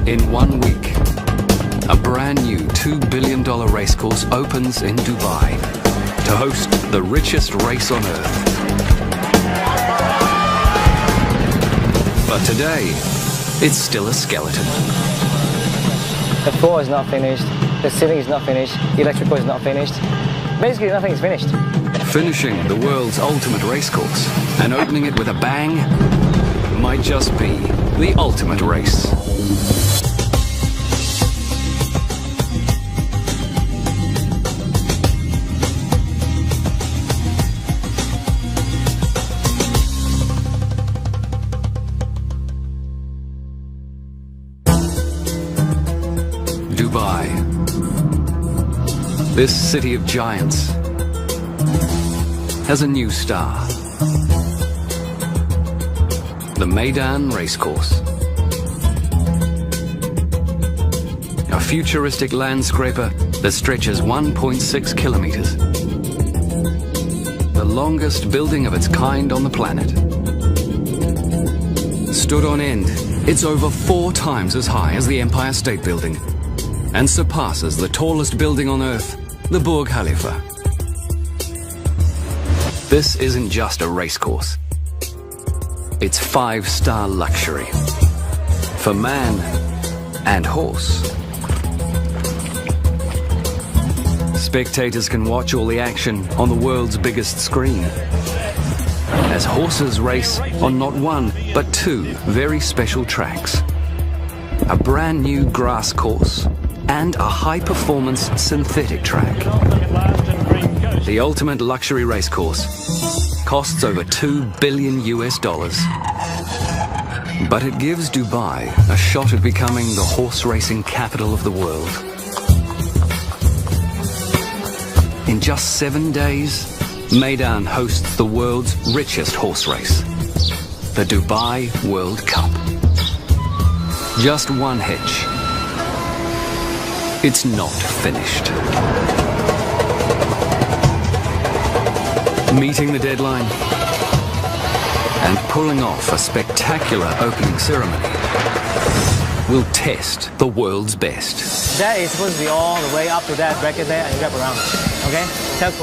In 1 week, a brand new $2 billion racecourse opens in Dubai to host the richest race on earth. But today, it's still a skeleton. The floor is not finished, the ceiling is not finished, the electrical is not finished. Basically, nothing is finished. Finishing the world's ultimate racecourse and opening it with a bang might just be the ultimate race. Dubai, this city of giants, has a new star. The Meydan Racecourse. A futuristic landscraper that stretches 1.6 kilometers. The longest building of its kind on the planet. Stood on end, it's over 4 times as high as the Empire State Building and surpasses the tallest building on Earth, the Burj Khalifa. This isn't just a racecourse. It's 5-star luxury for man and horse. Spectators can watch all the action on the world's biggest screen as horses race on not 1 but 2 very special tracks. A brand new grass course and a high-performance synthetic track. The ultimate luxury racecourse costs over $2 billion. But it gives Dubai a shot at becoming the horse racing capital of the world. In just 7 days, Meydan hosts the world's richest horse race, the Dubai World Cup. Just one hitch. It's not finished. Meeting the deadline and pulling off a spectacular opening ceremony will test the world's best. That is supposed to be all the way up to that bracket there and wrap around. Okay?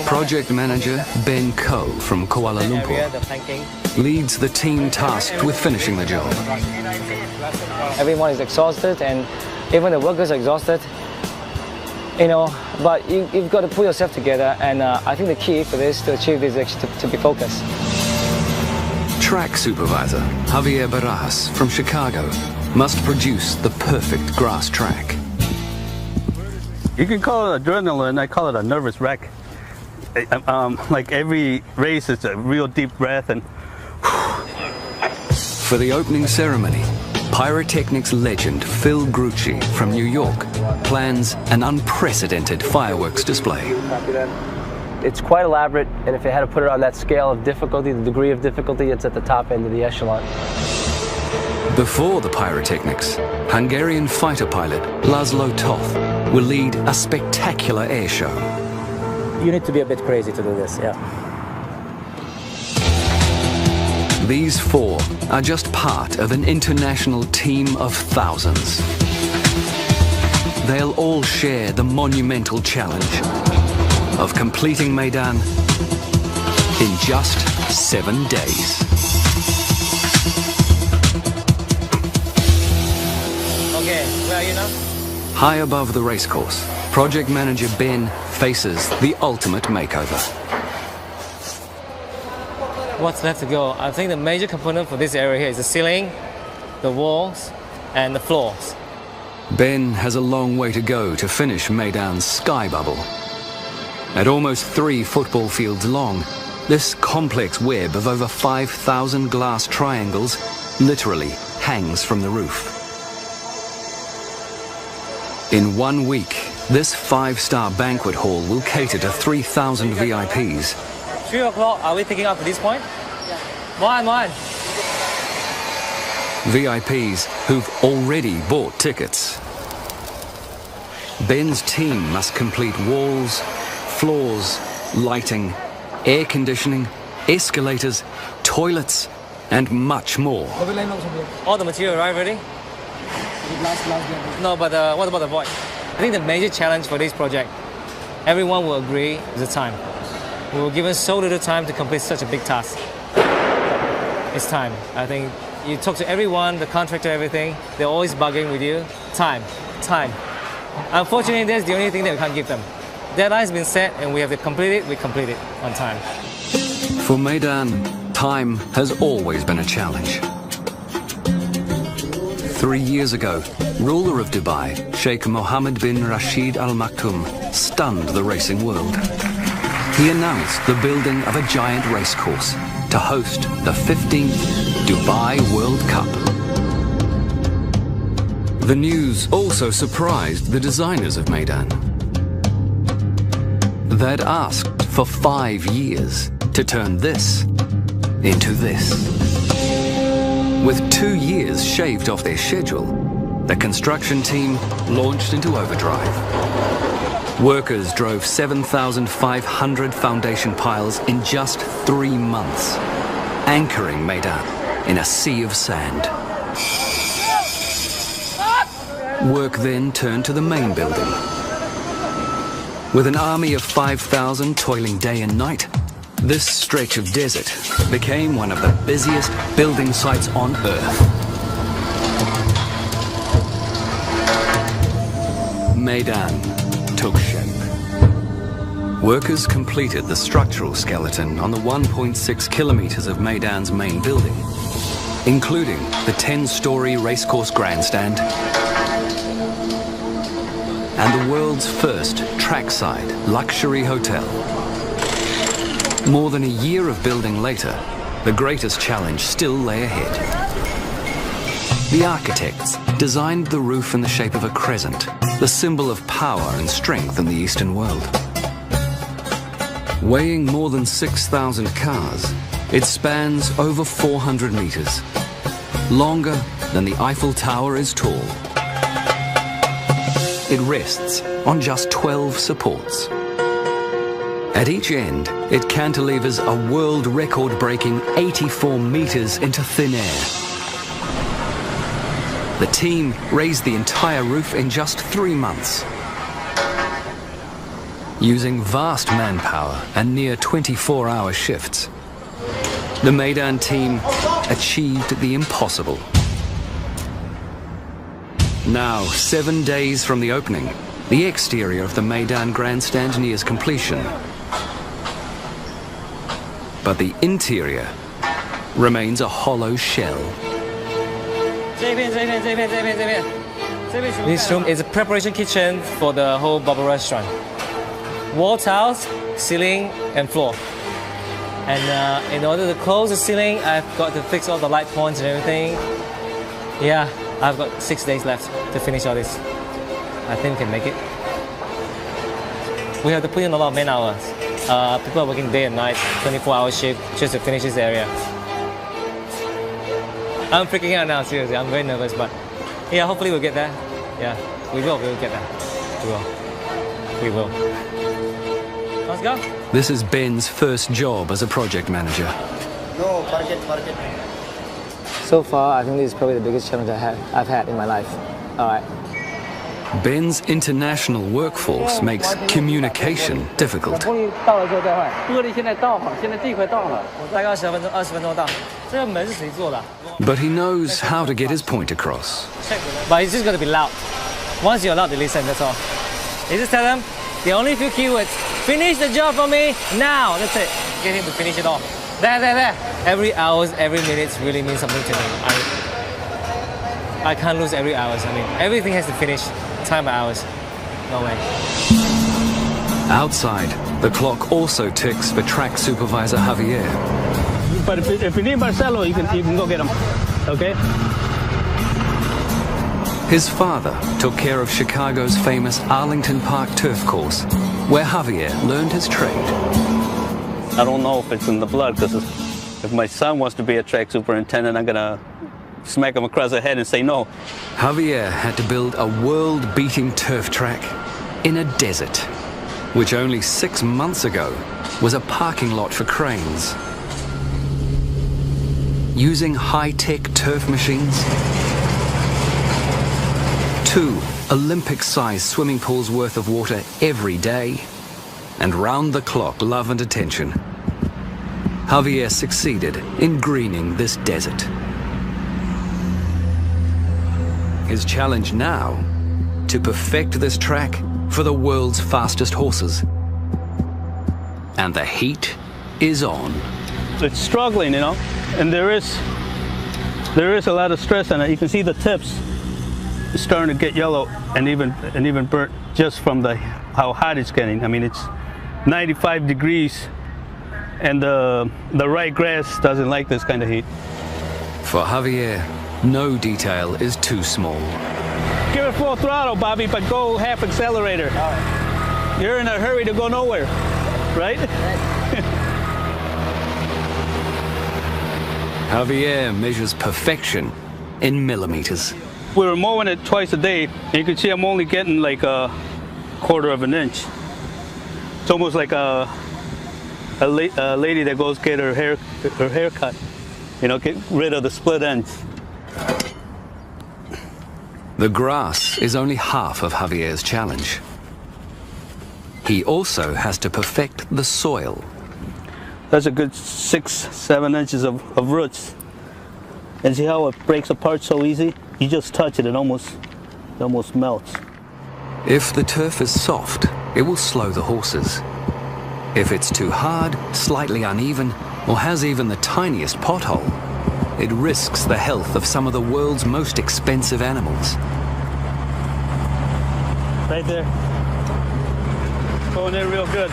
Project manager Ben Koh from Kuala Lumpur leads the team tasked with finishing the job. Everyone is exhausted and even the workers are exhausted. You know, but you've got to pull yourself together, and I think the key for this, to achieve this, is actually to be focused. Track supervisor Javier Barajas from Chicago must produce the perfect grass track. You can call it adrenaline, I call it a nervous wreck. Like every race, it's a real deep breath and... For the opening ceremony, pyrotechnics legend Phil Grucci from New York plans an unprecedented fireworks display. It's quite elaborate, and if you had to put it on that scale of difficulty, the degree of difficulty, it's at the top end of the echelon. Before the pyrotechnics, Hungarian fighter pilot Laszlo Toth will lead a spectacular air show. You need to be a bit crazy to do this, yeah. These 4 are just part of an international team of thousands. They'll all share the monumental challenge of completing Meydan in just 7 days. Okay, where are you now? High above the racecourse, project manager Ben faces the ultimate makeover. What's left to go? I think the major component for this area here is the ceiling, the walls, and the floors. Ben has a long way to go to finish Meydan's sky bubble. At almost 3 football fields long, this complex web of over 5,000 glass triangles literally hangs from the roof. In 1 week, this 5-star banquet hall will cater to 3,000 VIPs. 3 o'clock, are we picking up at this point? One. VIPs who've already bought tickets. Ben's team must complete walls, floors, lighting, air conditioning, escalators, toilets, and much more. All the material arrived already? Last game. No, but what about the void? I think the major challenge for this project, everyone will agree, is the time. We were given so little time to complete such a big task. It's time. I think you talk to everyone, the contractor, everything, they're always bugging with you. Time. Unfortunately, that's the only thing that we can't give them. Deadline's been set and we have to complete it, we complete it on time. For Meydan, time has always been a challenge. 3 years ago, ruler of Dubai, Sheikh Mohammed bin Rashid Al Maktoum, stunned the racing world. He announced the building of a giant racecourse to host the 15th Dubai World Cup. The news also surprised the designers of Meydan. They'd asked for 5 years to turn this into this. With 2 years shaved off their schedule, the construction team launched into overdrive. Workers drove 7,500 foundation piles in just 3 months, anchoring Meydan in a sea of sand. Work then turned to the main building. With an army of 5,000 toiling day and night, this stretch of desert became one of the busiest building sites on Earth. Meydan took shape. Workers completed the structural skeleton on the 1.6 kilometers of Meydan's main building, including the 10-story racecourse grandstand and the world's first trackside luxury hotel. More than a year of building later, the greatest challenge still lay ahead. The architects designed the roof in the shape of a crescent, the symbol of power and strength in the Eastern world. Weighing more than 6,000 cars, it spans over 400 meters, longer than the Eiffel Tower is tall. It rests on just 12 supports. At each end, it cantilevers a world record-breaking 84 meters into thin air. The team raised the entire roof in just 3 months. Using vast manpower and near 24-hour shifts, the Meydan team achieved the impossible. Now, 7 days from the opening, the exterior of the Meydan grandstand nears completion. But the interior remains a hollow shell. This room is a preparation kitchen for the whole bubble restaurant. Wall tiles, ceiling and floor. And in order to close the ceiling, I've got to fix all the light points and everything. Yeah, I've got 6 days left to finish all this. I think we can make it. We have to put in a lot of man hours. People are working day and night, 24-hour shift, just to finish this area. I'm freaking out now, seriously. I'm very nervous, but yeah, hopefully we'll get there. Yeah, we will get there. We will. Let's go. This is Ben's first job as a project manager. No, forget. So far, I think this is probably the biggest challenge I've had in my life. All right. Ben's international workforce makes communication difficult. But he knows how to get his point across. But it's just going to be loud. Once you're allowed to listen, that's all. You just tell them the only few keywords. Finish the job for me now. That's it. Get him to finish it all. There. Every hours, every minute really means something to me. I can't lose every hours. I mean, everything has to finish. Time by hours. No way. Outside, the clock also ticks for track supervisor Javier. But if you need Marcelo, you can go get him. Okay? His father took care of Chicago's famous Arlington Park turf course, where Javier learned his trade. I don't know if it's in the blood, because if my son wants to be a track superintendent, I'm going to smack him across the head and say no. Javier had to build a world-beating turf track in a desert, which only 6 months ago was a parking lot for cranes. Using high-tech turf machines, 2 Olympic-sized swimming pools worth of water every day, and round-the-clock love and attention, Javier succeeded in greening this desert. His challenge now, to perfect this track for the world's fastest horses. And the heat is on. It's struggling, you know, and there is a lot of stress on it. You can see the tips starting to get yellow and even burnt just from how hot it's getting. I mean, it's 95 degrees, and the right grass doesn't like this kind of heat. For Javier, no detail is too small. Give it full throttle, Bobby, but go half accelerator. All right. You're in a hurry to go nowhere, right? Javier measures perfection in millimeters. We were mowing it twice a day, and you can see I'm only getting like a quarter of an inch. It's almost like a lady that goes get her hair cut, you know, get rid of the split ends. The grass is only half of Javier's challenge. He also has to perfect the soil. That's a good 6-7 inches of roots. And see how it breaks apart so easy? You just touch it, it almost melts. If the turf is soft, it will slow the horses. If it's too hard, slightly uneven, or has even the tiniest pothole, it risks the health of some of the world's most expensive animals. Right there. Going in real good.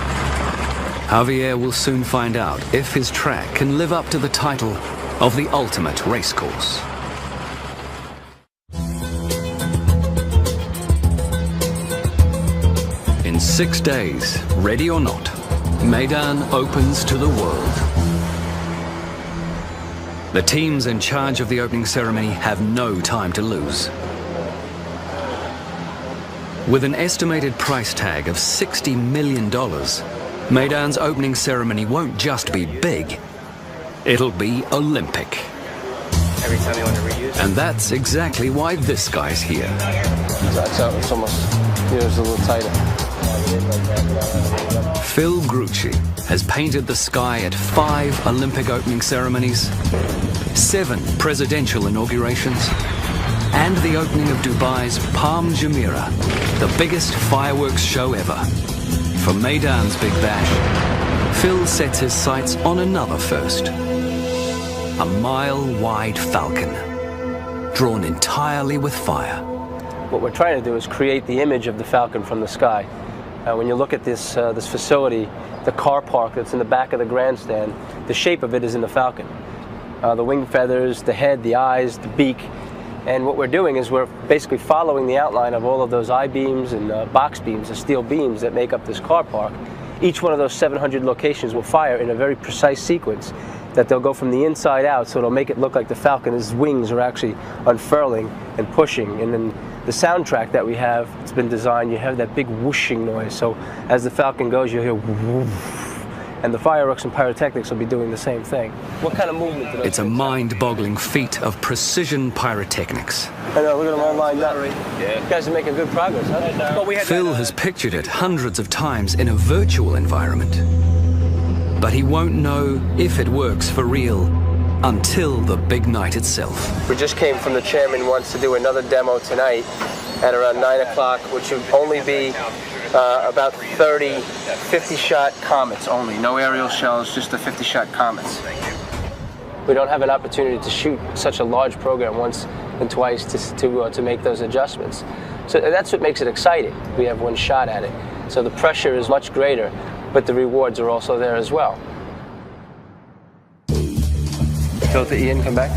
Javier will soon find out if his track can live up to the title of the ultimate racecourse. In 6 days, ready or not, Meydan opens to the world. The teams in charge of the opening ceremony have no time to lose. With an estimated price tag of $60 million, Meydan's opening ceremony won't just be big, it'll be Olympic. Every time you want to reuse it. And that's exactly why this guy's here. It's almost, here's a little tighter. Phil Grucci has painted the sky at 5 Olympic opening ceremonies, 7 presidential inaugurations, and the opening of Dubai's Palm Jumeirah, the biggest fireworks show ever. For Meydan's Big Bash, Phil sets his sights on another first. A mile-wide falcon, drawn entirely with fire. What we're trying to do is create the image of the falcon from the sky. When you look at this facility, the car park that's in the back of the grandstand, the shape of it is in the falcon. The wing feathers, the head, the eyes, the beak. And what we're doing is we're basically following the outline of all of those I-beams and box beams, the steel beams that make up this car park. Each one of those 700 locations will fire in a very precise sequence that they'll go from the inside out, so it'll make it look like the falcon's wings are actually unfurling and pushing. And then the soundtrack that we have, it's been designed, you have that big whooshing noise. So as the falcon goes, you'll hear whoosh. And the fireworks and pyrotechnics will be doing the same thing. What kind of movement do those It's a mind-boggling feat of precision pyrotechnics. I know, look at them all lined up. Yeah. You guys are making good progress, huh? Phil has pictured it hundreds of times in a virtual environment. But he won't know if it works for real until the big night itself. We just came from the chairman wants to do another demo tonight at around 9 o'clock, which would only be about 30 50-shot comets only. No aerial shells, just the 50-shot comets. We don't have an opportunity to shoot such a large program once and twice to make those adjustments. So that's what makes it exciting. We have one shot at it. So the pressure is much greater, but the rewards are also there as well. Filter Ian, come back.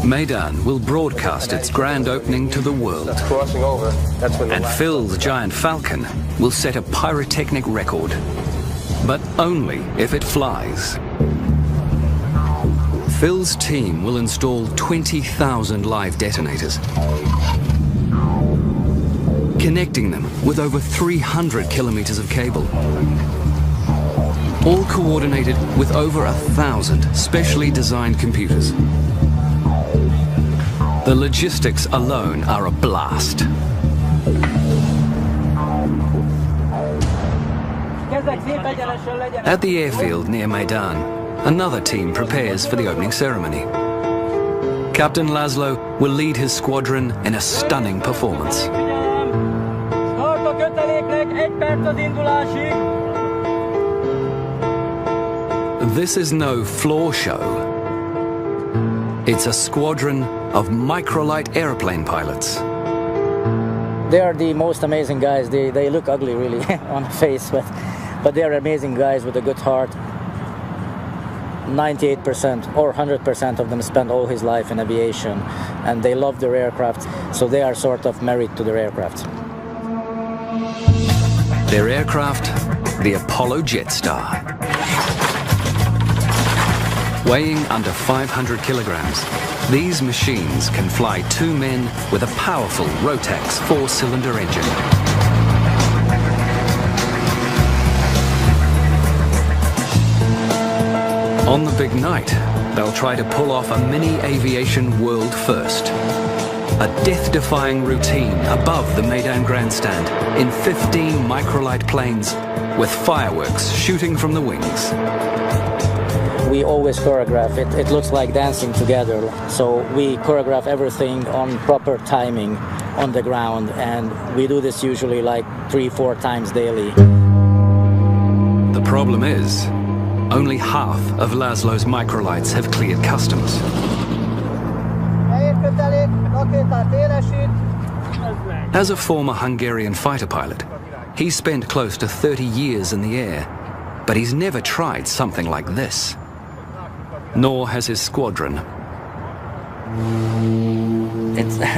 Meydan will broadcast its grand opening to the world. That's crossing over. That's when And Phil's giant falcon will set a pyrotechnic record. But only if it flies. Phil's team will install 20,000 live detonators, connecting them with over 300 kilometers of cable. All coordinated with over 1,000 specially designed computers. The logistics alone are a blast. At the airfield near Meydan, another team prepares for the opening ceremony. Captain Laszlo will lead his squadron in a stunning performance. This is no floor show. It's a squadron of microlight airplane pilots. They are the most amazing guys. They look ugly really on the face, but they are amazing guys with a good heart. 98% or 100% of them spend all his life in aviation, and they love their aircraft, so they are sort of married to their aircraft. Their aircraft, the Apollo Jetstar. Weighing under 500 kilograms, these machines can fly 2 men with a powerful Rotax 4-cylinder engine. On the big night, they'll try to pull off a mini aviation world first. A death-defying routine above the Meydan grandstand in 15 microlight planes with fireworks shooting from the wings. We always choreograph it. It looks like dancing together. So we choreograph everything on proper timing on the ground, and we do this usually like 3-4 times daily. The problem is, only half of Laszlo's microlights have cleared customs. As a former Hungarian fighter pilot, he's spent close to 30 years in the air, but he's never tried something like this. Nor has his squadron.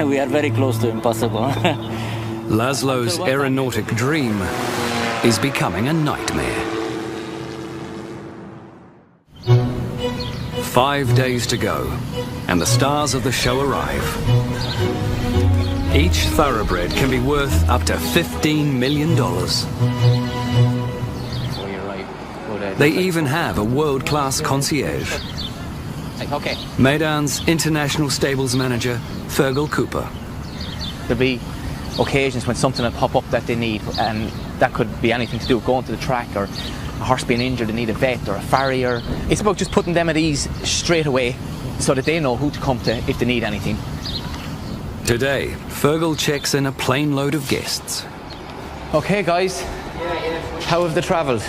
We are very close to impossible. Laszlo's aeronautic dream is becoming a nightmare. 5 days to go, and the stars of the show arrive. Each thoroughbred can be worth up to $15 million. They even have a world-class concierge. Okay. Meydan's international stables manager, Fergal Cooper. There'll be occasions when something will pop up that they need, and that could be anything to do with going to the track, or a horse being injured, they need a vet or a farrier. It's about just putting them at ease straight away so that they know who to come to if they need anything. Today, Fergal checks in a plane load of guests. Okay, guys. How have they travelled?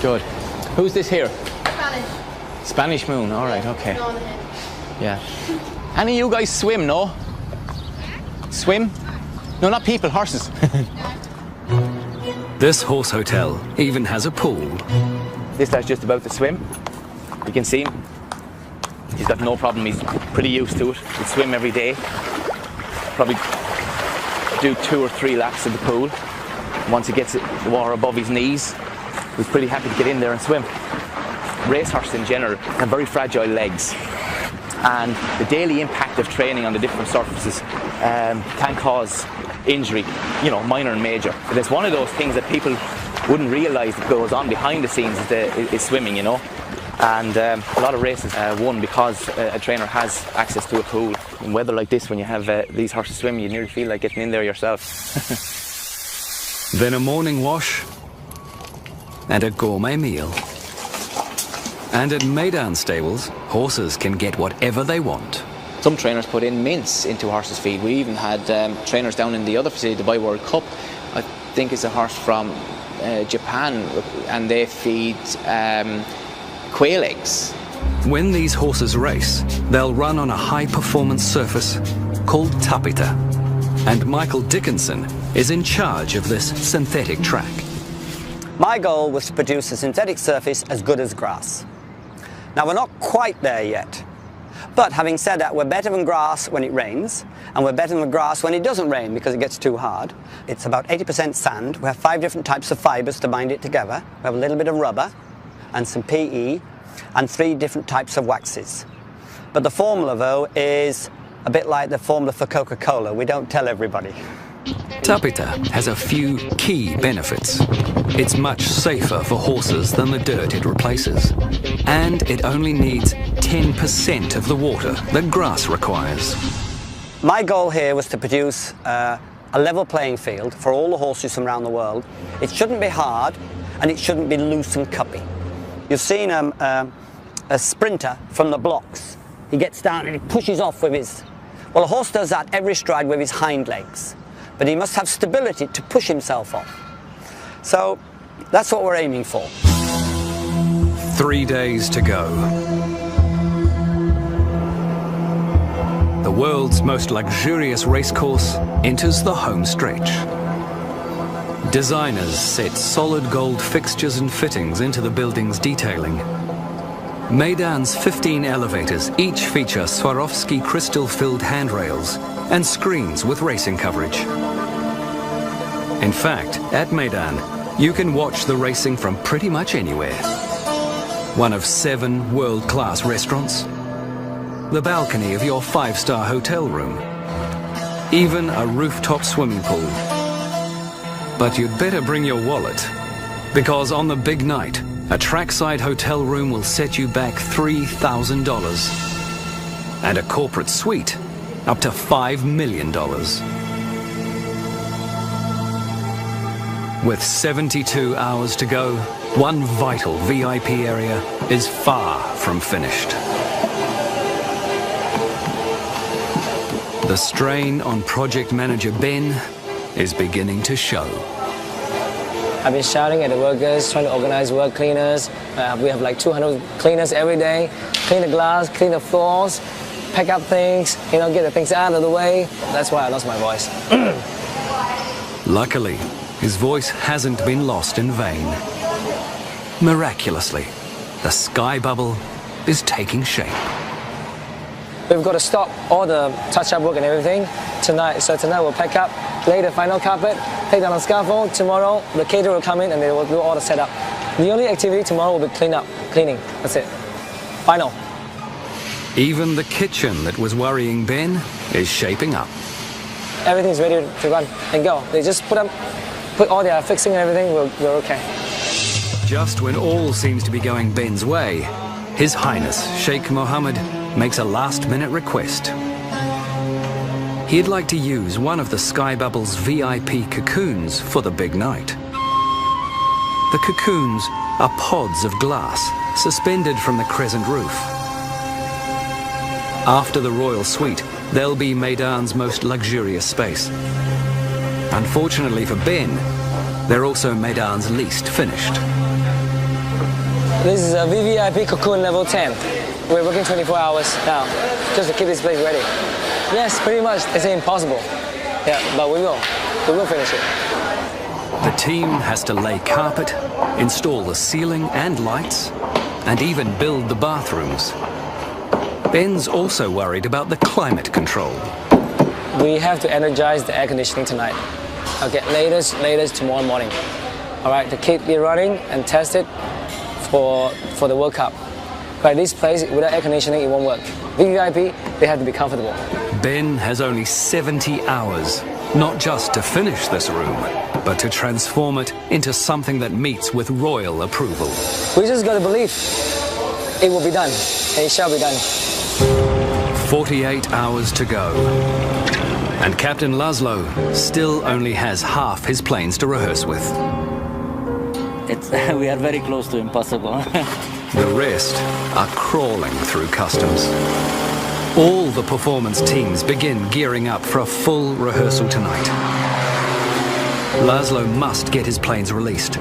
Good. Who's this here? Spanish. Spanish Moon, all right, okay. Yeah. Any of you guys swim, no? Swim? No, not people, horses. This horse hotel even has a pool. This guy's just about to swim. You can see him. He's got no problem, he's pretty used to it. He'll swim every day. Probably do 2 or 3 laps of the pool. Once he gets the water above his knees, he's pretty happy to get in there and swim. Racehorses in general have very fragile legs, and the daily impact of training on the different surfaces can cause injury, you know, minor and major. But it's one of those things that people wouldn't realise that goes on behind the scenes is swimming, you know. And a lot of races won because a trainer has access to a pool. In weather like this, when you have these horses swimming, you nearly feel like getting in there yourself. Then a morning wash and a gourmet meal. And at Meydan stables, horses can get whatever they want. Some trainers put in mince into horses' feed. We even had trainers down in the other facility, the Dubai World Cup. I think it's a horse from Japan, and they feed quail eggs. When these horses race, they'll run on a high-performance surface called tapita. And Michael Dickinson is in charge of this synthetic track. My goal was to produce a synthetic surface as good as grass. Now, we're not quite there yet. But having said that, we're better than grass when it rains, and we're better than grass when it doesn't rain because it gets too hard. It's about 80% sand. We have 5 different types of fibers to bind it together. We have a little bit of rubber and some PE and 3 different types of waxes. But the formula, though, is a bit like the formula for Coca-Cola. We don't tell everybody. Tapita has a few key benefits. It's much safer for horses than the dirt it replaces. And it only needs 10% of the water that grass requires. My goal here was to produce a a level playing field for all the horses from around the world. It shouldn't be hard, and it shouldn't be loose and cuppy. You've seen a sprinter from the blocks. He gets down and he pushes off with his... Well, a horse does that every stride with his hind legs, but he must have stability to push himself off. So that's what we're aiming for. 3 days to go. The world's most luxurious racecourse enters the home stretch. Designers set solid gold fixtures and fittings into the building's detailing. Meydan's 15 elevators each feature Swarovski crystal-filled handrails and screens with racing coverage. In fact, at Meydan, you can watch the racing from pretty much anywhere. One of 7 world-class restaurants, the balcony of your 5-star hotel room, even a rooftop swimming pool. But you'd better bring your wallet, because on the big night, a trackside hotel room will set you back $3,000, and a corporate suite up to $5 million. With 72 hours to go, one vital VIP area is far from finished. The strain on project manager Ben is beginning to show. I've been shouting at the workers, trying to organize work cleaners. We have like 200 cleaners every day. Clean the glass, clean the floors, pack up things, get the things out of the way. That's why I lost my voice. Luckily, his voice hasn't been lost in vain. Miraculously, the sky bubble is taking shape. We've got to stop all the touch-up work and everything tonight. So tonight we'll pack up, lay the final carpet, take down the scaffold. Tomorrow the caterer will come in and they will do all the setup. The only activity tomorrow will be cleaning. That's it. Final. Even the kitchen that was worrying Ben is shaping up. Everything's ready to run and go. They just put all their fixing and everything. We're okay. Just when all seems to be going Ben's way, His Highness Sheikh Mohammed makes a last-minute request. He'd like to use one of the Sky Bubble's VIP cocoons for the big night. The cocoons are pods of glass suspended from the crescent roof. After the royal suite, they'll be Meydan's most luxurious space. Unfortunately for Ben, they're also Meydan's least finished. This is a VVIP cocoon level 10. We're working 24 hours now, just to keep this place ready. Yes, pretty much. It's impossible. Yeah, but we will. We will finish it. The team has to lay carpet, install the ceiling and lights, and even build the bathrooms. Ben's also worried about the climate control. We have to energize the air conditioning tonight. Okay, latest tomorrow morning. All right, to keep it running and test it for the World Cup. But this place, without air conditioning, it won't work. VVIP, they have to be comfortable. Ben has only 70 hours, not just to finish this room, but to transform it into something that meets with royal approval. We just got to believe it will be done, and it shall be done. 48 hours to go. And Captain Laszlo still only has half his planes to rehearse with. We are very close to impossible. The rest are crawling through customs. All the performance teams begin gearing up for a full rehearsal tonight. Laszlo must get his planes released,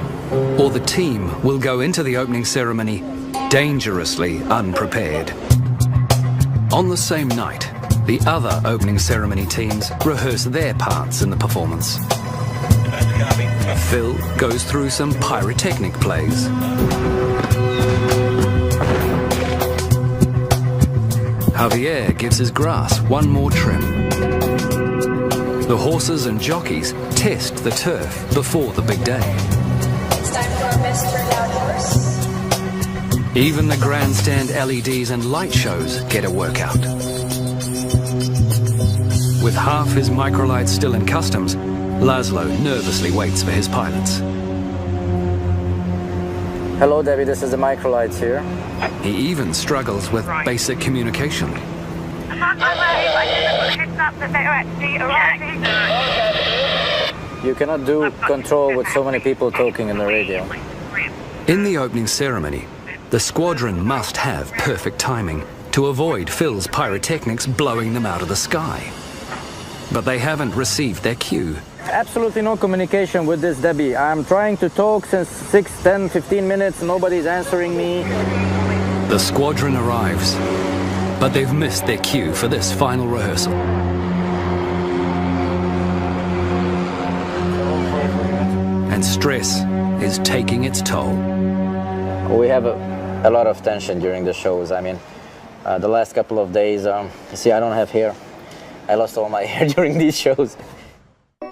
or the team will go into the opening ceremony dangerously unprepared. On the same night, the other opening ceremony teams rehearse their parts in the performance. Phil goes through some pyrotechnic plays. Javier gives his grass one more trim. The horses and jockeys test the turf before the big day. It's time for our best turnout horse. Even the grandstand LEDs and light shows get a workout. With half his microlights still in customs, Laszlo nervously waits for his pilots. Hello, Debbie, this is the microlights here. He even struggles with basic communication. You cannot do control with so many people talking in the radio. In the opening ceremony, the squadron must have perfect timing to avoid Phil's pyrotechnics blowing them out of the sky. But they haven't received their cue. Absolutely no communication with this Debbie. I'm trying to talk since 6, 10, 15 minutes. Nobody's answering me. The squadron arrives, but they've missed their cue for this final rehearsal. And stress is taking its toll. We have a lot of tension during the shows. I mean, the last couple of days, you see, I don't have hair. I lost all my hair during these shows. The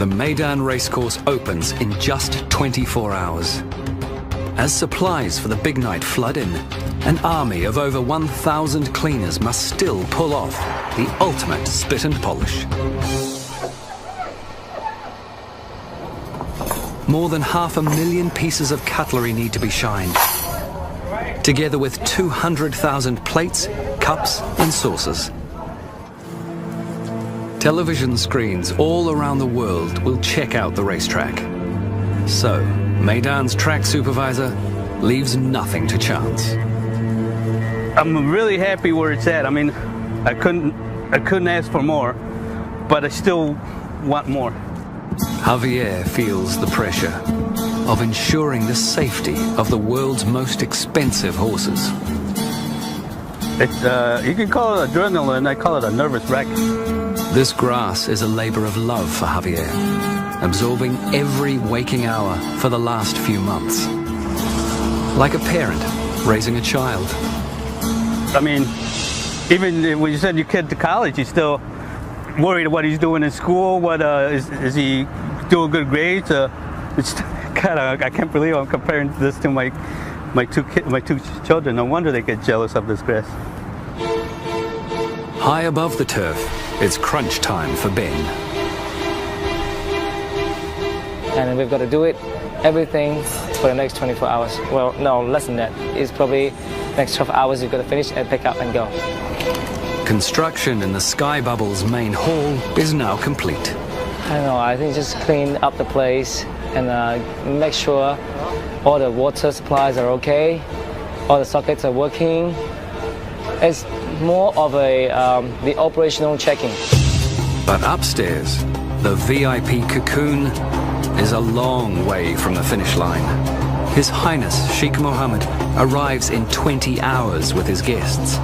Meydan Racecourse opens in just 24 hours. As supplies for the big night flood in, an army of over 1,000 cleaners must still pull off the ultimate spit and polish. More than 500,000 pieces of cutlery need to be shined, together with 200,000 plates, cups and saucers. Television screens all around the world will check out the racetrack. So, Meydan's track supervisor leaves nothing to chance. I'm really happy where it's at. I mean, I couldn't ask for more, but I still want more. Javier feels the pressure of ensuring the safety of the world's most expensive horses. You can call it adrenaline, I call it a nervous wreck. This grass is a labor of love for Javier, absorbing every waking hour for the last few months. Like a parent raising a child. I mean, even when you send your kid to college, you're still worried what he's doing in school. What is he doing good grades? It's kind of, I can't believe I'm comparing this to my two children. No wonder they get jealous of this grass. High above the turf, it's crunch time for Ben. And we've got to do it, everything for the next 24 hours. Well, no, less than that. It's probably next 12 hours you've got to finish and pick up and go. Construction in the Sky Bubble's main hall is now complete. I don't know, I think just clean up the place and make sure all the water supplies are okay, all the sockets are working. It's more of the operational checking. But upstairs, the VIP cocoon is a long way from the finish line. His Highness Sheikh Mohammed arrives in 20 hours with his guests.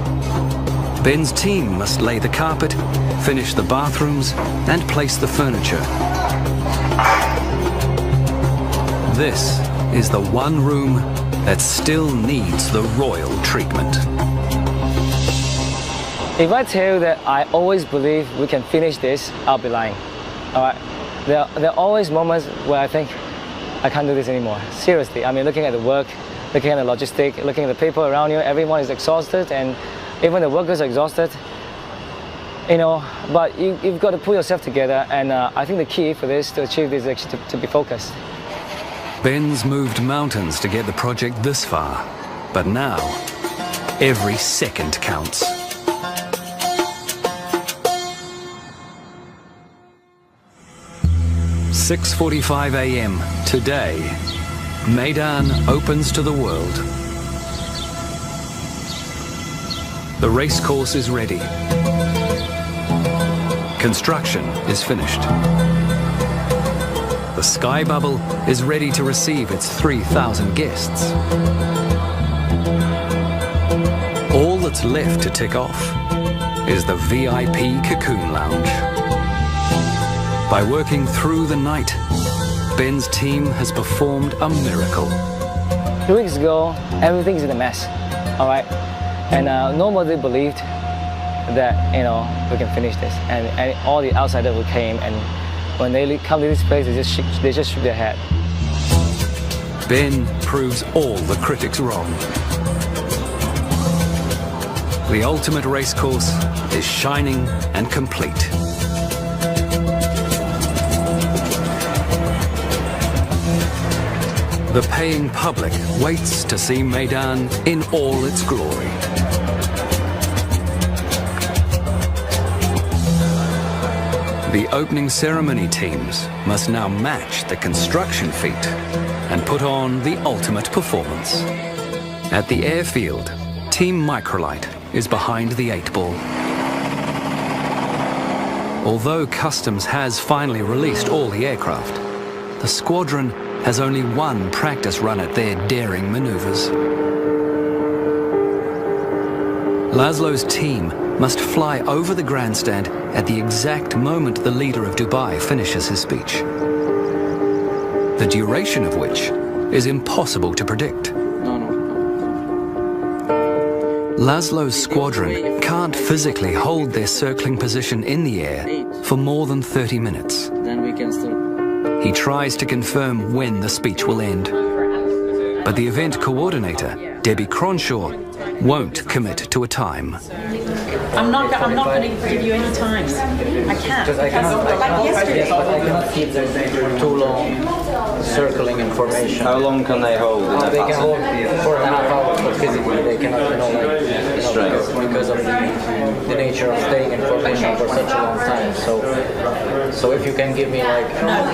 Ben's team must lay the carpet, finish the bathrooms, and place the furniture. This is the one room that still needs the royal treatment. If I tell you that I always believe we can finish this, I'll be lying. All right? There are always moments where I think I can't do this anymore. Seriously, I mean, looking at the work, looking at the logistics, looking at the people around you, everyone is exhausted, and even the workers are exhausted. You know, but you've got to pull yourself together, and I think the key for this, to achieve this, is actually to be focused. Ben's moved mountains to get the project this far, but now every second counts. "6:45 a.m. today, Meydan opens to the world. The racecourse is ready. Construction is finished. The Sky Bubble is ready to receive its 3,000 guests. All that's left to tick off is the VIP Cocoon Lounge. By working through the night, Ben's team has performed a miracle. 2 weeks ago, everything's in a mess, all right? And nobody believed that, you know, we can finish this. And all the outsiders who came, and when they come to this place, they just shook their head. Ben proves all the critics wrong. The ultimate racecourse is shining and complete. The paying public waits to see Meydan in all its glory. The opening ceremony teams must now match the construction feat and put on the ultimate performance. At the airfield, Team Microlite is behind the 8-ball. Although Customs has finally released all the aircraft, the squadron has only one practice run at their daring maneuvers. Laszlo's team must fly over the grandstand at the exact moment the leader of Dubai finishes his speech, the duration of which is impossible to predict. Laszlo's squadron can't physically hold their circling position in the air for more than 30 minutes. Then we can start. He tries to confirm when the speech will end, but the event coordinator, Debbie Cronshaw, won't commit to a time. I'm not going to give you any times. I can't. Because like yesterday. Yes, but I cannot keep them too long circling in formation. How long can they hold? They can hold 4.5 hours, but physically they cannot, because of the nature of staying in formation for such a long time. So if you can give me like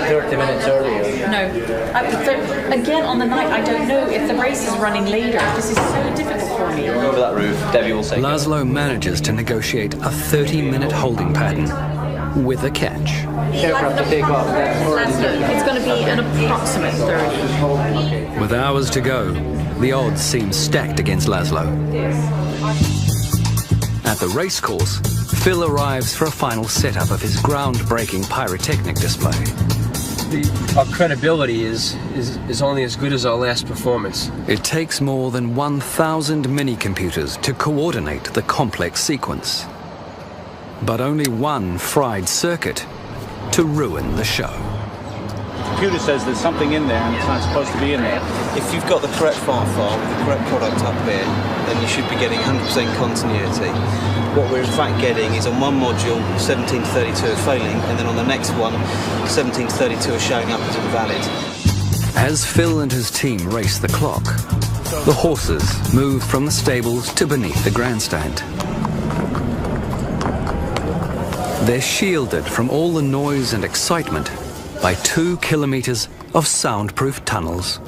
30 minutes earlier. No. Again, on the night, I don't know if the race is running later. This is so difficult for me. Over that roof, Debbie will say. Laszlo manages to negotiate a 30-minute holding pattern with a catch. Aircraft to take off. It's going to be an approximate 30. With hours to go, the odds seem stacked against Laszlo. At the racecourse, Phil arrives for a final setup of his groundbreaking pyrotechnic display. Our credibility is only as good as our last performance. It takes more than 1,000 mini-computers to coordinate the complex sequence, but only one fried circuit to ruin the show. The computer says there's something in there and it's not supposed to be in there. If you've got the correct file with the correct product up here, then you should be getting 100% continuity. What we're in fact getting is on one module 17 to 32 are failing, and then on the next one 17 to 32 are showing up as invalid. As Phil and his team race the clock, the horses move from the stables to beneath the grandstand. They're shielded from all the noise and excitement by 2 kilometers of soundproof tunnels.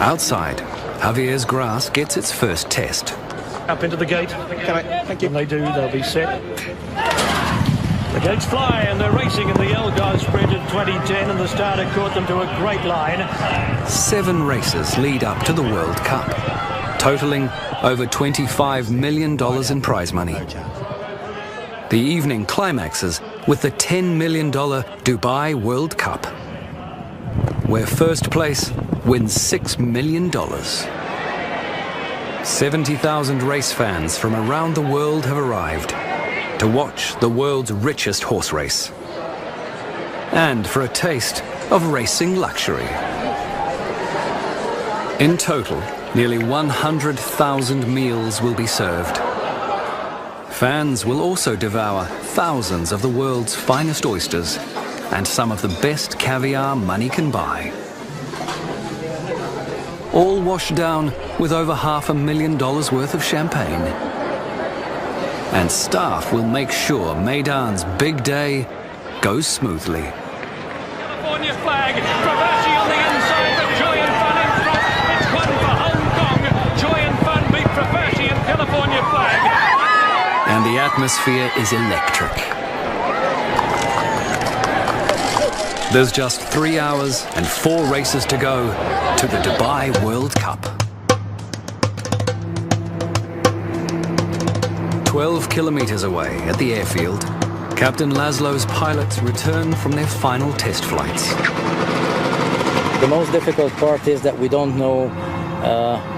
Outside, Javier's grass gets its first test. Up into the gate. Can I? Thank you. When they do, they'll be set. The gates fly and they're racing in the Elgar Sprint in 2010, and the starter caught them to a great line. 7 races lead up to the World Cup, totaling over $25 million in prize money. The evening climaxes with the $10 million Dubai World Cup, where first place wins $6 million. 70,000 race fans from around the world have arrived to watch the world's richest horse race, and for a taste of racing luxury. In total, nearly 100,000 meals will be served. Fans will also devour thousands of the world's finest oysters and some of the best caviar money can buy. All washed down with over $500,000 worth of champagne. And staff will make sure Meydan's big day goes smoothly. California flag, Traversi on the inside, but Joy and Fun in front. It's one for Hong Kong. Joy and Fun beat Traversi and California flag. And the atmosphere is electric. There's just 3 hours and 4 races to go to the Dubai World Cup. 12 kilometers away at the airfield, Captain Laszlo's pilots return from their final test flights. The most difficult part is that we don't know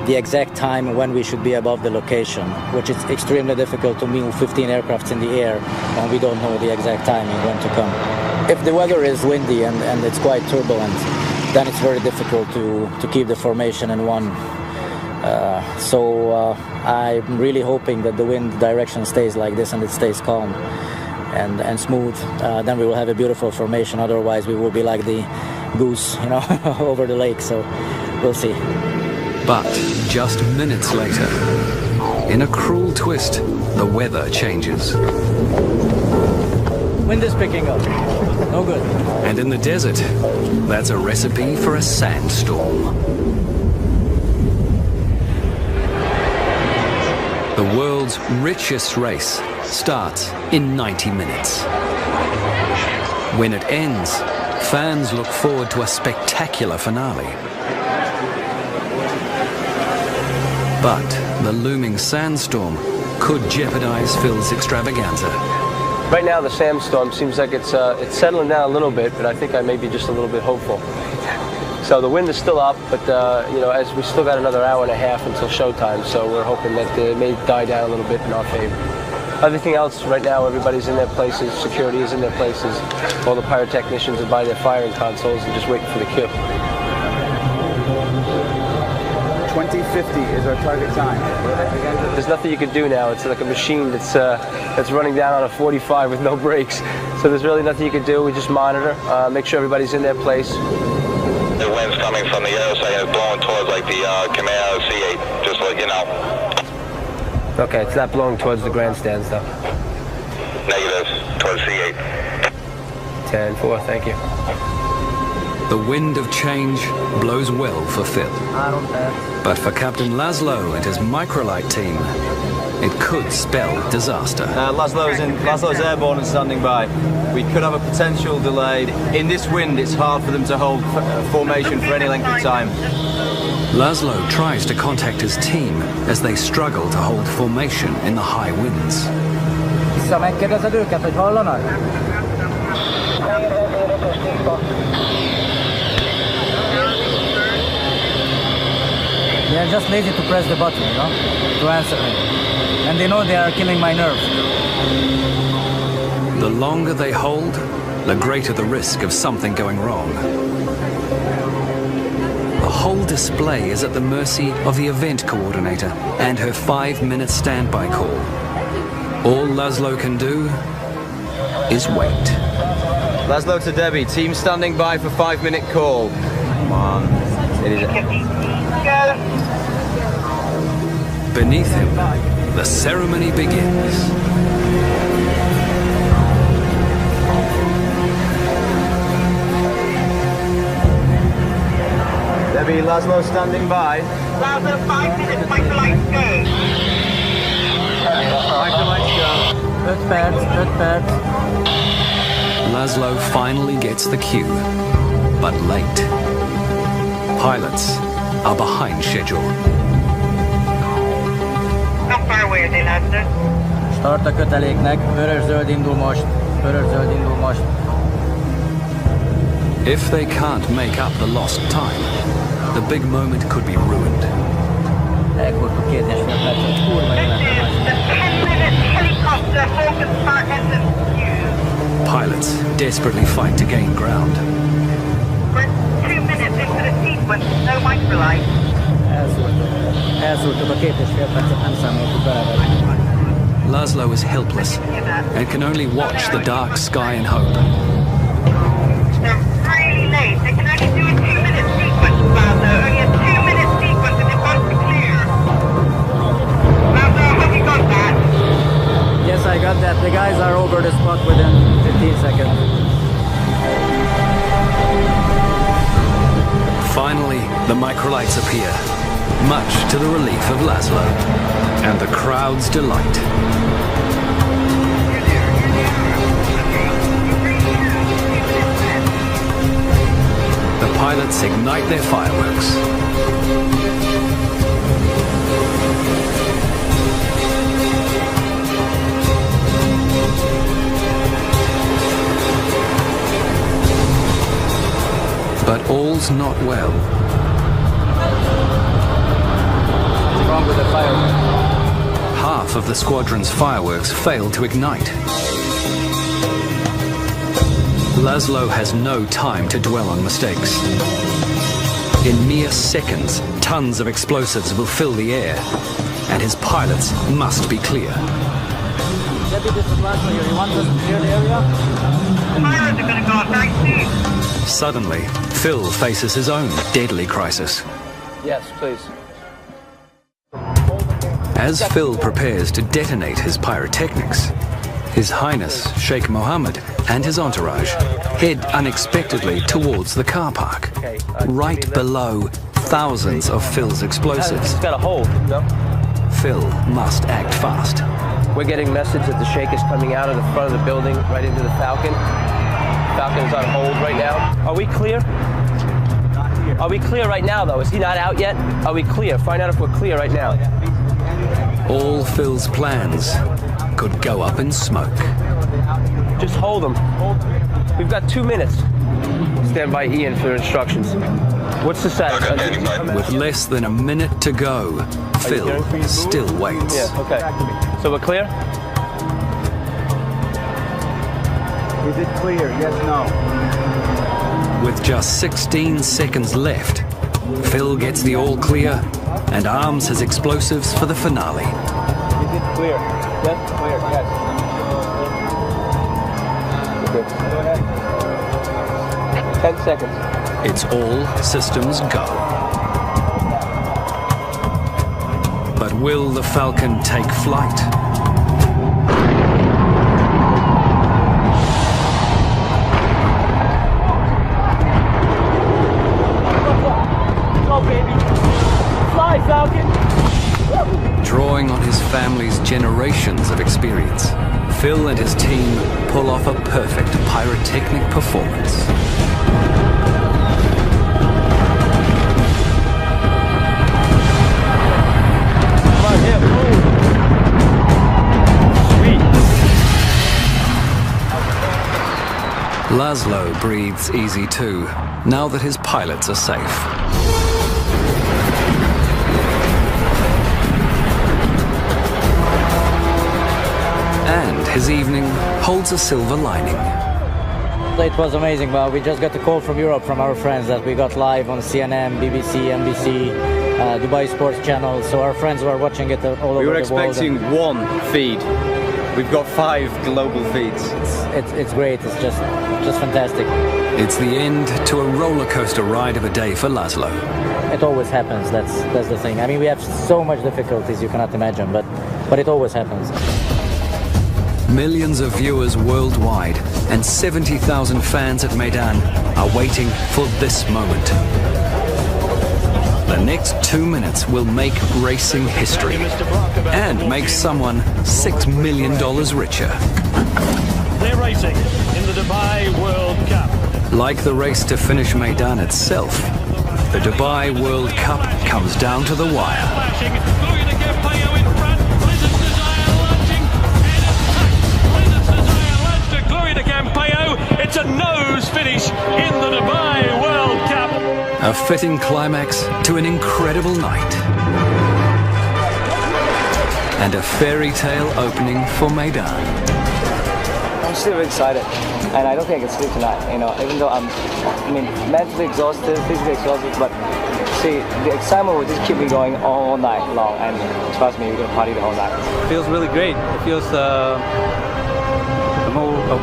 the exact time when we should be above the location, which is extremely difficult to move 15 aircrafts in the air when we don't know the exact timing when to come. If the weather is windy and it's quite turbulent, then it's very difficult to keep the formation in one. So I'm really hoping that the wind direction stays like this and it stays calm and smooth. Then we will have a beautiful formation. Otherwise, we will be like the goose, over the lake. So we'll see. But just minutes later, in a cruel twist, the weather changes. Wind is picking up. No good. And in the desert, that's a recipe for a sandstorm. The world's richest race starts in 90 minutes. When it ends, fans look forward to a spectacular finale. But the looming sandstorm could jeopardize Phil's extravaganza. Right now the sandstorm seems like it's settling down a little bit, but I think I may be just a little bit hopeful. So the wind is still up, but you know, as we still got another hour and a half until showtime, so we're hoping that it may die down a little bit in our favor. Everything else right now, everybody's in their places, security is in their places, all the pyrotechnicians are by their firing consoles and just waiting for the cue. 2050 is our target time. There's nothing you can do now. It's like a machine that's running down on a 45 with no brakes. So there's really nothing you can do. We just monitor, make sure everybody's in their place. The wind's coming from the air side and it's blowing towards like the Camaro C8, just like, you know. Okay, it's not blowing towards the grandstands though. Negative, towards C8. 10-4, thank you. The wind of change blows well for Phil. But for Captain Laszlo and his microlight team, it could spell disaster. Laszlo's airborne and standing by. We could have a potential delay. In this wind, it's hard for them to hold formation for any length of time. Laszlo tries to contact his team as they struggle to hold formation in the high winds. Megkérdezed őket, hogy hallanak? They're just lazy to press the button, you know, to answer me. And they know they are killing my nerves. The longer they hold, the greater the risk of something going wrong. The whole display is at the mercy of the event coordinator and her 5-minute standby call. All Laszlo can do is wait. Laszlo to Debbie, team standing by for 5-minute call. Come on. Beneath him, the ceremony begins. Debbie, Laszlo standing by. Laszlo, 5 minutes, microlights go. Microlights go. Good pads. Laszlo finally gets the cue, but late. Pilots are behind schedule. How far away are they, Laszlo? Start a köteléknek, vörös-zöld indul most. Vörös-zöld indul most. If they can't make up the lost time, the big moment could be ruined. Elkurtuk 2,5 percet. Kurva jó lenne. The 10-minute helicopter focus part engine. Pilots desperately fight to gain ground. We're 2 minutes into the sequence, no microlight. Elszúrtuk a 2,5 percet, nem számoltuk bele. Laszlo is helpless and can only watch the dark sky and hope. They're really late. They can only do a 2-minute sequence, Laszlo. Only a 2-minute sequence and they've got to clear. Laszlo, have you got that? Yes, I got that. The guys are over the spot within 15 seconds. Finally, the microlights appear, much to the relief of Laszlo and the crowd's delight. The pilots ignite their fireworks. But all's not well. What's wrong with the fireworks? Half of the squadron's fireworks fail to ignite. Laszlo has no time to dwell on mistakes. In mere seconds, tons of explosives will fill the air, and his pilots must be clear. Debbie, this is Laszlo here. You want us to clear the area? The pilots are going to go up very soon. Suddenly, Phil faces his own deadly crisis. Yes, please. As Phil prepares to detonate his pyrotechnics, His Highness Sheikh Mohammed and his entourage head unexpectedly towards the car park, right below thousands of Phil's explosives. It's got a hold, no? Phil must act fast. We're getting message that the Sheikh is coming out of the front of the building right into the Falcon. Falcon's on hold right now. Are we clear? Not here. Are we clear right now, though? Is he not out yet? Are we clear? Find out if we're clear right now. All Phil's plans could go up in smoke. Just hold him. We've got 2 minutes. Stand by Ian for instructions. What's the status? With less than a minute to go, Phil still waits. Yeah, okay. So we're clear? Is it clear? Yes, no. With just 16 seconds left, Phil gets the all clear and arms his explosives for the finale. Is it clear? Yes, clear, yes. Okay. Go ahead. 10 seconds. It's all systems go. But will the Falcon take flight? Go, baby. Fly, Falcon. Drawing on his family's generations of experience, Phil and his team pull off a perfect pyrotechnic performance. Laszlo breathes easy too, now that his pilots are safe. And his evening holds a silver lining. It was amazing, but we just got a call from Europe from our friends that we got live on CNN, BBC, NBC, Dubai Sports Channel, so our friends were watching it all over the world. We were expecting one feed. We've got 5 global feeds. It's great, it's just fantastic. It's the end to a roller coaster ride of a day for Laszlo. It always happens, that's the thing. I mean, we have so much difficulties you cannot imagine, but it always happens. Millions of viewers worldwide and 70,000 fans at Meydan are waiting for this moment. The next 2 minutes will make racing history and make someone $6 million richer. They're racing in the Dubai World Cup. Like the race to finish Meydan itself, the Dubai World Cup comes down to the wire. It's a nose finish in the Dubai World Cup. A fitting climax to an incredible night. And a fairy tale opening for Meydan. I'm still very excited, and I don't think I can sleep tonight, you know, even though I'm mentally exhausted, physically exhausted, but see, the excitement will just keep me going all night long, and trust me, we're going to party the whole night. It feels really great. It feels I'm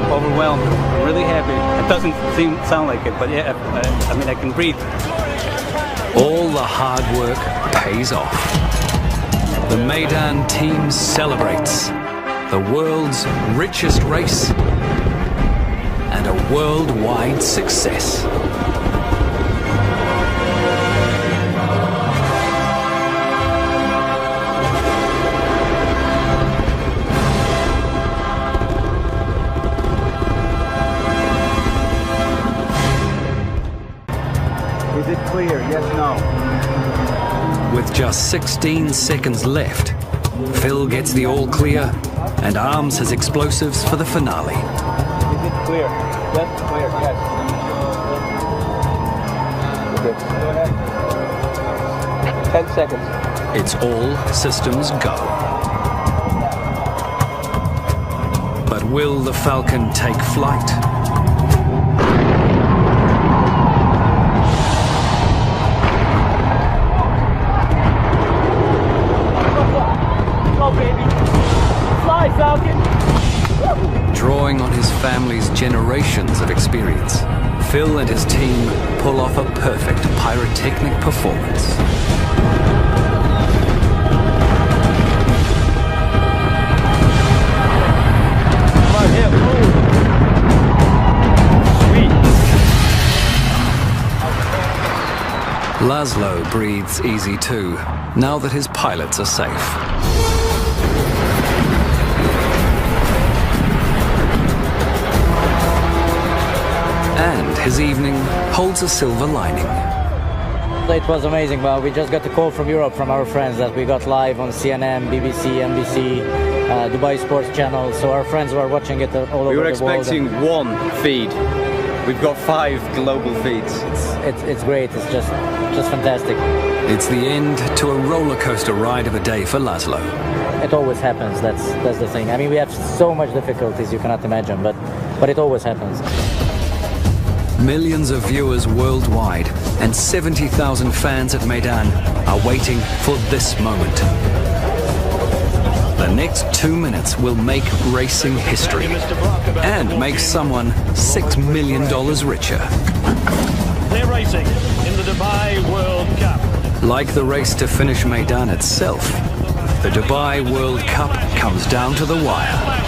overwhelmed. I'm really happy. It doesn't sound like it, but yeah, I mean, I can breathe. All the hard work pays off. The Meydan team celebrates the world's richest race and a worldwide success. Is it clear? Yes, no. With just 16 seconds left, Phil gets the all clear and arms his explosives for the finale. Is it clear? Yes, clear, yes. Okay. Go ahead. 10 seconds. It's all systems go. But will the Falcon take flight? Drawing on his family's generations of experience, Phil and his team pull off a perfect pyrotechnic performance. Laszlo breathes easy too, now that his pilots are safe. And his evening holds a silver lining. It was amazing. Well, we just got a call from Europe from our friends that we got live on CNN, BBC, NBC, Dubai Sports Channel. So our friends were watching it all over the world. We were expecting one feed. We've got 5 global feeds. It's great. It's just fantastic. It's the end to a roller coaster ride of a day for Laszlo. It always happens. That's the thing. I mean, we have so much difficulties you cannot imagine, but it always happens. Millions of viewers worldwide and 70,000 fans at Meydan are waiting for this moment. The next 2 minutes will make racing history and make someone $6 million richer. They're racing in the Dubai World Cup. Like the race to finish Meydan itself, the Dubai World Cup comes down to the wire.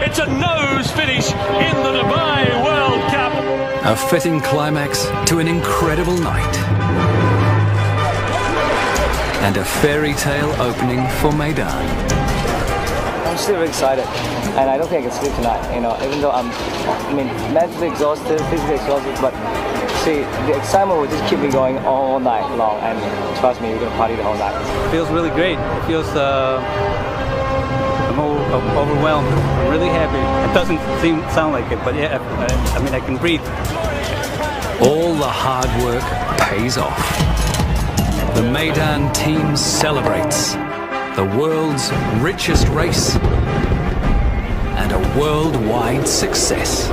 It's a nose finish in the Dubai World Cup. A fitting climax to an incredible night. And a fairy tale opening for Meydan. I'm still very excited, and I don't think I can sleep tonight, you know, even though I'm mentally exhausted, physically exhausted, but see, the excitement will just keep me going all night long, and trust me, we're going to party the whole night. It feels really great. It feels I'm overwhelmed. I'm really happy. It doesn't sound like it, but yeah, I mean, I can breathe. All the hard work pays off. The Meydan team celebrates the world's richest race and a worldwide success.